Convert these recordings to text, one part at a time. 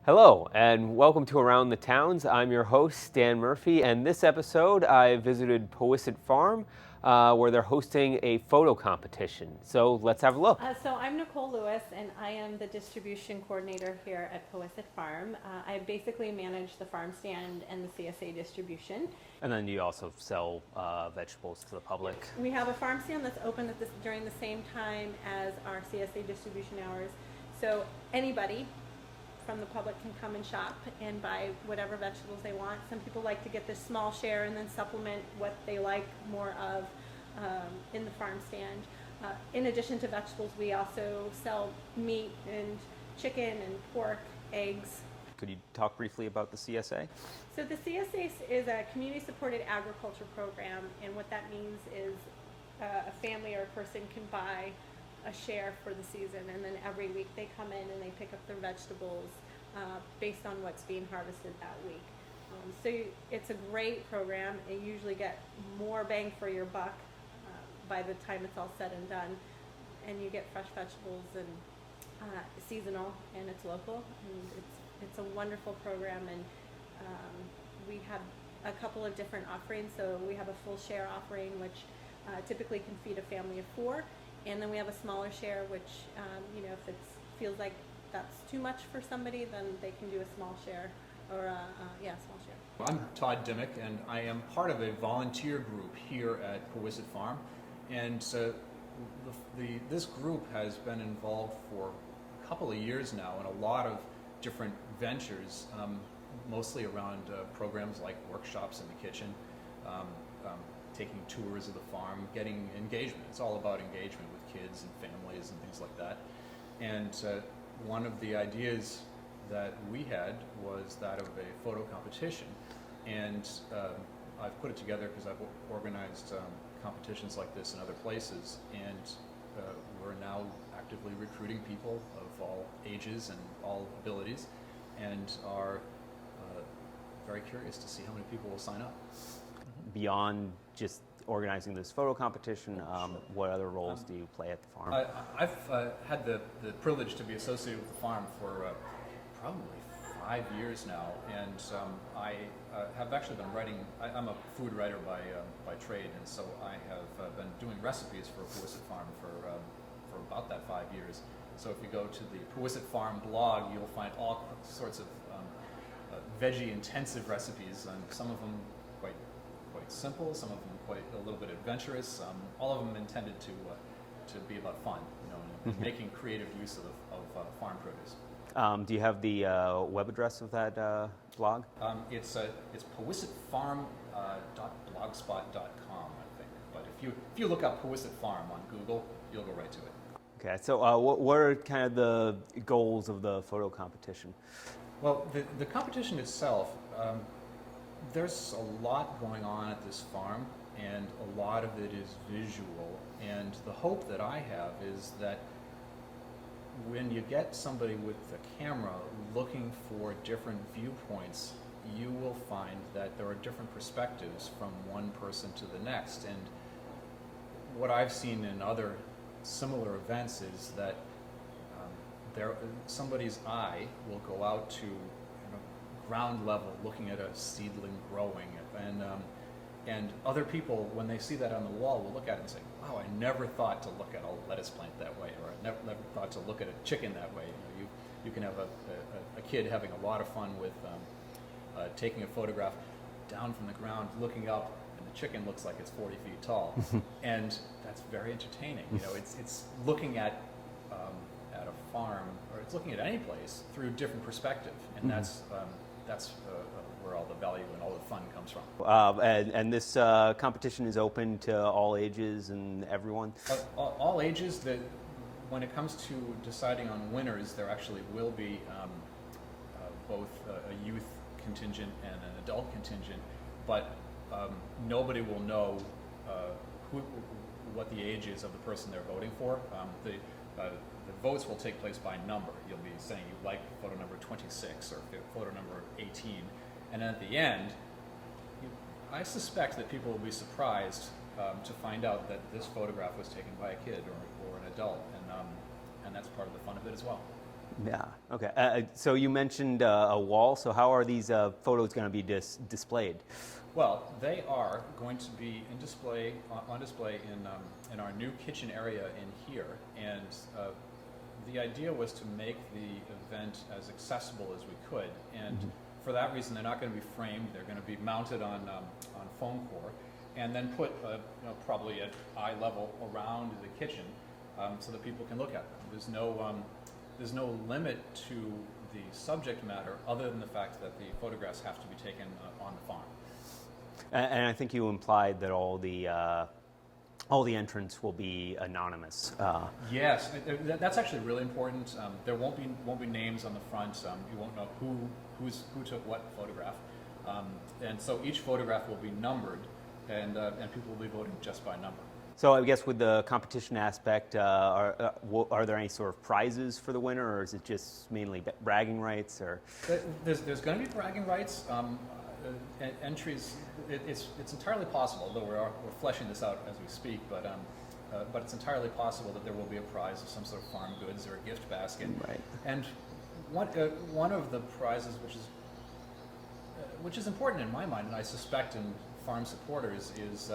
Hello, and welcome to Around the Towns. I'm your host, Stan Murphy, and this episode I visited Powissett Farm, where they're hosting a photo competition. So let's have a look. So I'm Nicole Lewis, and I am the distribution coordinator here at Powissett Farm. I basically manage the farm stand and the CSA distribution. And then you also sell vegetables to the public. We have a farm stand that's open during the same time as our CSA distribution hours. So anybody from the public can come and shop and buy whatever vegetables they want. Some people like to get this small share and then supplement what they like more of in the farm stand. In addition to vegetables, we also sell meat and chicken and pork, eggs. Could you talk briefly about the CSA? So the CSA is a community-supported agriculture program, and what that means is a family or a person can buy a share for the season, and then every week they come in and they pick up their vegetables based on what's being harvested that week. So it's a great program. You usually get more bang for your buck by the time it's all said and done, and you get fresh vegetables and seasonal, and it's local, and it's a wonderful program. And we have a couple of different offerings. So we have a full share offering, which typically can feed a family of 4. And then we have a smaller share, which, if it feels like that's too much for somebody, then they can do a small share, or small share. I'm Todd Dimmick, and I am part of a volunteer group here at Powissett Farm. And this group has been involved for a couple of years now in a lot of different ventures, mostly around programs like workshops in the kitchen, taking tours of the farm, getting engagement. It's all about engagement with kids and families and things like that. And one of the ideas that we had was that of a photo competition. And I've put it together because I've organized competitions like this in other places. And we're now actively recruiting people of all ages and all abilities, and are very curious to see how many people will sign up. Beyond just organizing this photo competition, what other roles do you play at the farm? I've had the privilege to be associated with the farm for probably 5 years now, and I have actually been writing. I'm a food writer by trade, and so I have been doing recipes for Powissett Farm for about that 5 years. So if you go to the Powissett Farm blog, you'll find all sorts of veggie-intensive recipes, and some of them quite simple, some of them quite a little bit adventurous. All of them intended to be about fun, and making creative use of farm produce. Do you have the web address of that blog? It's powissettfarm.blogspot.com, I think. But if you look up Powissett Farm on Google, you'll go right to it. Okay, so what are kind of the goals of the photo competition? Well, the competition itself, there's a lot going on at this farm, and a lot of it is visual. And the hope that I have is that when you get somebody with a camera looking for different viewpoints, you will find that there are different perspectives from one person to the next. And what I've seen in other similar events is that somebody's eye will go out to ground level, looking at a seedling growing, and other people, when they see that on the wall, will look at it and say, "Wow, I never thought to look at a lettuce plant that way," or "I never thought to look at a chicken that way." You can have a kid having a lot of fun with taking a photograph down from the ground, looking up, and the chicken looks like it's 40 feet tall, and that's very entertaining. It's looking at a farm, or it's looking at any place through a different perspective, and that's where all the value and all the fun comes from. And this competition is open to all ages and everyone? All ages. When it comes to deciding on winners, there actually will be both a youth contingent and an adult contingent, but nobody will know what the age is of the person they're voting for. The votes will take place by number. You'll be saying you like photo number 26 or photo number 18, and then at the end, I suspect that people will be surprised to find out that this photograph was taken by a kid or an adult, and that's part of the fun of it as well. Yeah. Okay. So you mentioned a wall. So how are these photos going to be displayed? Well, they are going to be on display in our new kitchen area in here, and the idea was to make the event as accessible as we could, and for that reason, they're not going to be framed. They're going to be mounted on foam core, and then put probably at eye level around the kitchen, so that people can look at them. There's no limit to the subject matter other than the fact that the photographs have to be taken on the farm. And I think you implied that all the entrants will be anonymous. Yes, that's actually really important. There won't be names on the front. You won't know who took what photograph, and so each photograph will be numbered, and people will be voting just by number. So I guess with the competition aspect, are there any sort of prizes for the winner, or is it just mainly bragging rights? Or there's going to be bragging rights. Entries. It's entirely possible, though we're fleshing this out as we speak. But it's entirely possible that there will be a prize of some sort of farm goods or a gift basket. Right. And one of the prizes, which is important in my mind, and I suspect in farm supporters, is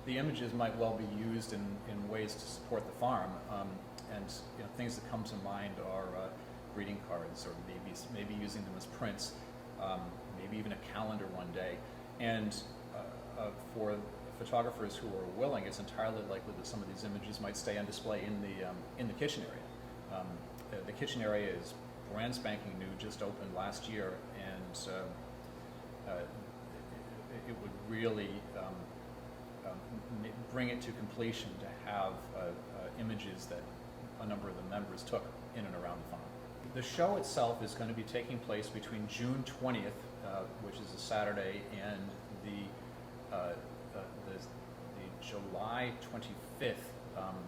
the images might well be used in ways to support the farm, and things that come to mind are greeting cards, or maybe using them as prints, maybe even a calendar one day. And for photographers who are willing, it's entirely likely that some of these images might stay on display in the kitchen area. The kitchen area is brand spanking new, just opened last year, and it would really bring it to completion to have images that a number of the members took in and around the farm. The show itself is going to be taking place between June 20th, which is a Saturday, and the July 25th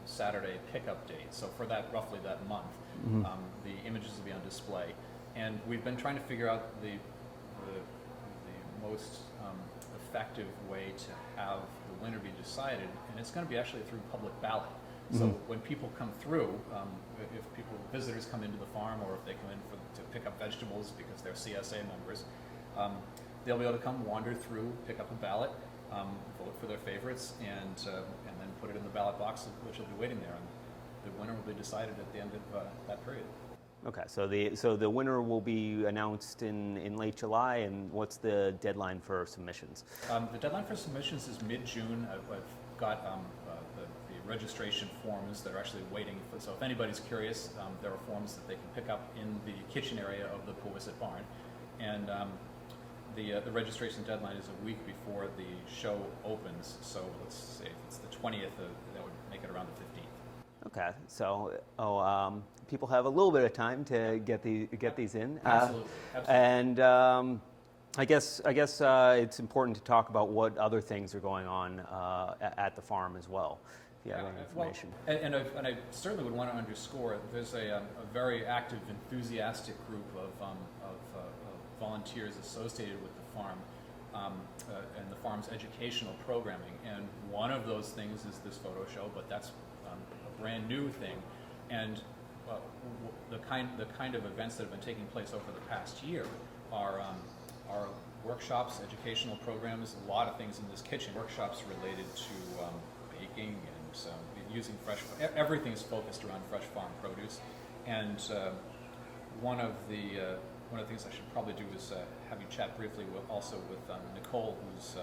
Saturday pickup date. So for roughly that month, the images will be on display, and we've been trying to figure out the most effective way to have the winner be decided, and it's going to be actually through public ballot. So when people come through, if visitors come into the farm, or if they come in to pick up vegetables because they're CSA members, they'll be able to come wander through, pick up a ballot, vote for their favorites, and then put it in the ballot box, which will be waiting there, and the winner will be decided at the end of that period. Okay, so the winner will be announced in late July, and what's the deadline for submissions? The deadline for submissions is mid-June. I've got the registration forms that are actually waiting for. So if anybody's curious, there are forms that they can pick up in the kitchen area of the Powissett barn, and the registration deadline is a week before the show opens. So let's say if it's the 20th, that would make it around the 15th. Okay, so people have a little bit of time to get these in. Absolutely. And I guess it's important to talk about what other things are going on at the farm as well. If you have any information. Well, and I certainly would want to underscore there's a very active, enthusiastic group of volunteers associated with the farm and the farm's educational programming. And one of those things is this photo show, but that's a brand new thing. And the kind of events that have been taking place over the past year are workshops, educational programs, a lot of things in this kitchen. Workshops related to baking and using everything's focused around fresh farm produce. And one of the things I should probably do is have you chat briefly with Nicole, who's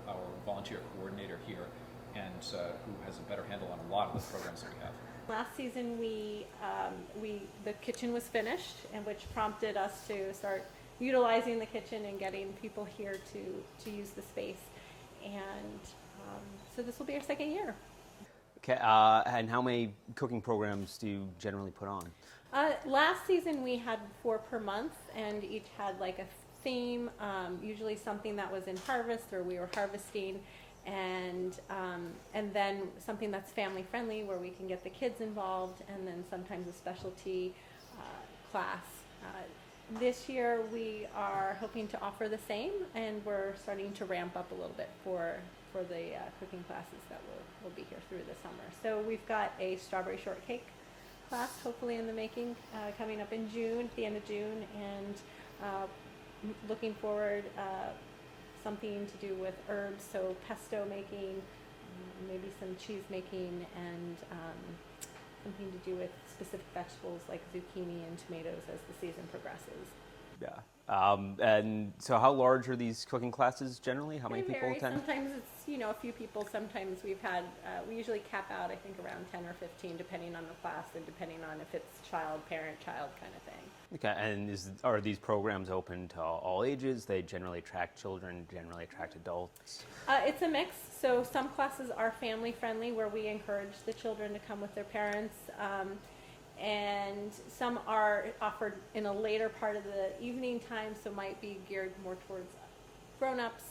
our volunteer coordinator here, and who has a better handle on a lot of the programs that we have. Last season, the kitchen was finished, and which prompted us to start utilizing the kitchen and getting people here to use the space. And so this will be our second year. Okay, and how many cooking programs do you generally put on? Last season we had 4 per month, and each had like a theme, usually something that was in harvest or we were harvesting, and then something that's family friendly where we can get the kids involved, and then sometimes a specialty class. This year we are hoping to offer the same, and we're starting to ramp up a little bit for the cooking classes that will be here through the summer. So we've got a strawberry shortcake class, hopefully in the making, coming up in June, at the end of June, and looking forward something to do with herbs, so pesto making, maybe some cheese making, and something to do with specific vegetables like zucchini and tomatoes as the season progresses. Yeah. And so how large are these cooking classes generally? How many They people vary. attend? Sometimes it's, a few people. Sometimes we've had, we usually cap out, I think, around 10 or 15, depending on the class and depending on if it's child, parent, child kind of thing. Okay, and are these programs open to all ages? They generally attract children, generally attract adults? It's a mix. So some classes are family friendly where we encourage the children to come with their parents. And some are offered in a later part of the evening time, so might be geared more towards grown-ups.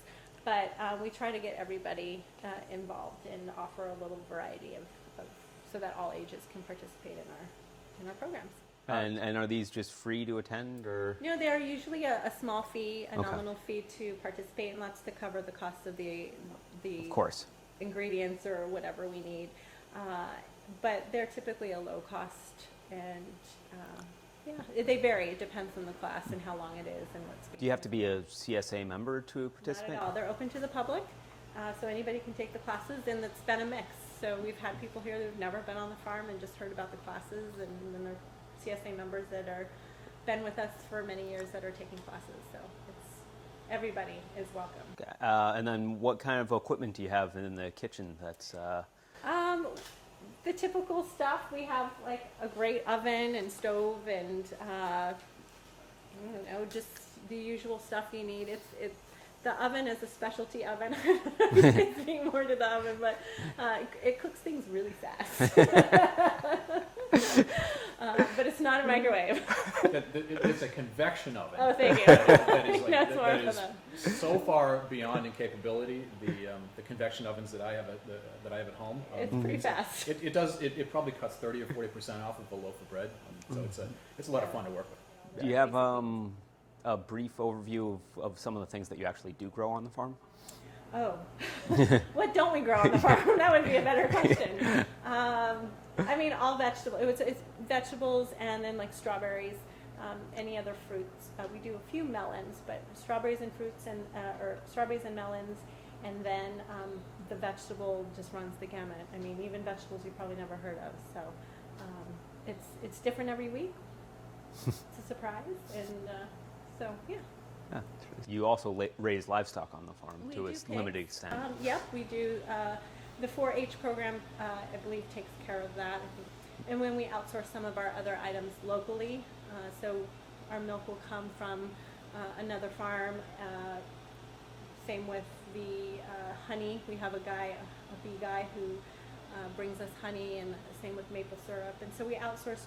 But we try to get everybody involved and offer a little variety of so that all ages can participate in our programs. And are these just free to attend, or? No, they are usually a small fee, a Okay. nominal fee to participate, and that's to cover the cost of the Of course. ingredients or whatever we need. But they're typically a low cost, and they vary. It depends on the class and how long it is and what's being Do you have to be a CSA member to participate? Not at all. They're open to the public, so anybody can take the classes, and it's been a mix. So we've had people here that have never been on the farm and just heard about the classes, and then there are CSA members that are been with us for many years that are taking classes. So everybody is welcome. Okay. And then what kind of equipment do you have in the kitchen that's... The typical stuff. We have like a great oven and stove and I don't know, just the usual stuff you need. The oven is a specialty oven. It's being more to the oven, but it cooks things really fast. But it's not a microwave. It's a convection oven. Oh, thank you. That is, That's more that for is them. so far beyond in capability. The convection ovens that I have at home. It's pretty fast. It probably cuts 30 or 40% off of a loaf of bread. So it's a lot of fun to work with. Do you have a brief overview of some of the things that you actually do grow on the farm? Oh, what don't we grow on the farm? That would be a better question. I mean, all vegetables. It's vegetables, and then like strawberries, any other fruits. We do a few melons, but strawberries and fruits, or strawberries and melons, and then the vegetable just runs the gamut. I mean, even vegetables you probably never heard of. So it's different every week. It's a surprise, and so yeah. Yeah. You also raise livestock on the farm We to a do pigs. limited extent. Yep, we do. The 4-H program, I believe, takes care of that. I think. And when we outsource some of our other items locally, so our milk will come from another farm. Same with the honey. We have a bee guy who brings us honey, and same with maple syrup. And so we outsource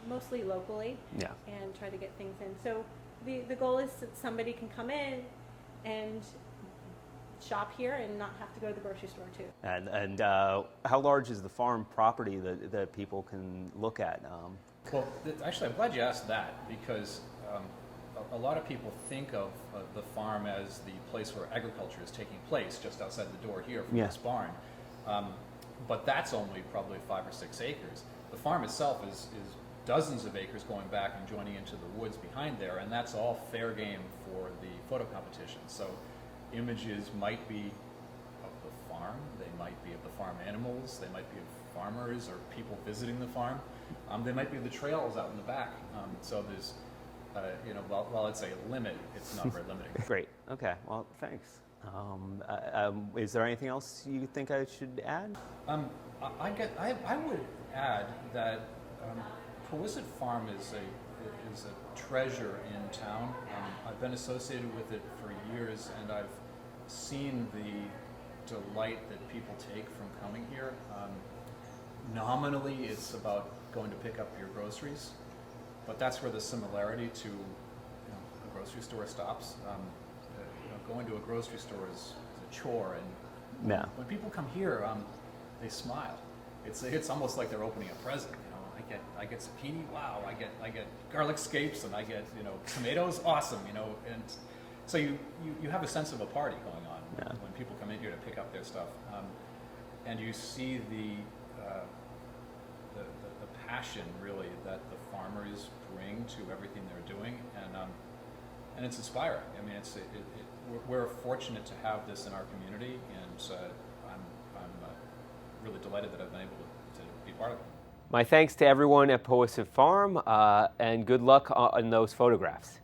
mostly locally, Yeah. and try to get things in. So the goal is that somebody can come in and shop here and not have to go to the grocery store too. And how large is the farm property that people can look at? Well, actually, I'm glad you asked that, because a lot of people think of the farm as the place where agriculture is taking place, just outside the door here from this barn. But that's only probably 5 or 6 acres. The farm itself is dozens of acres going back and joining into the woods behind there, and that's all fair game for the photo competition. So images might be of the farm, they might be of the farm animals, they might be of farmers or people visiting the farm. They might be the trails out in the back. So there's, while it's a limit, it's not very limiting. Great. Okay. Well, thanks. Is there anything else you think I should add? I would add that Powissett Farm is a treasure in town. I've been associated with it for years, and I've seen the delight that people take from coming here. Nominally, it's about going to pick up your groceries, but that's where the similarity to a grocery store stops. Going to a grocery store is a chore, and when people come here, they smile. It's almost like they're opening a present. I get zucchini, wow. I get garlic scapes, and I get tomatoes, awesome. And so you have a sense of a party going on when people come in here to pick up their stuff, and you see the passion really that the farmers bring to everything they're doing, and it's inspiring. I mean, we're fortunate to have this in our community, and I'm really delighted that I've been able to be part of it. My thanks to everyone at Powissett Farm, and good luck on those photographs.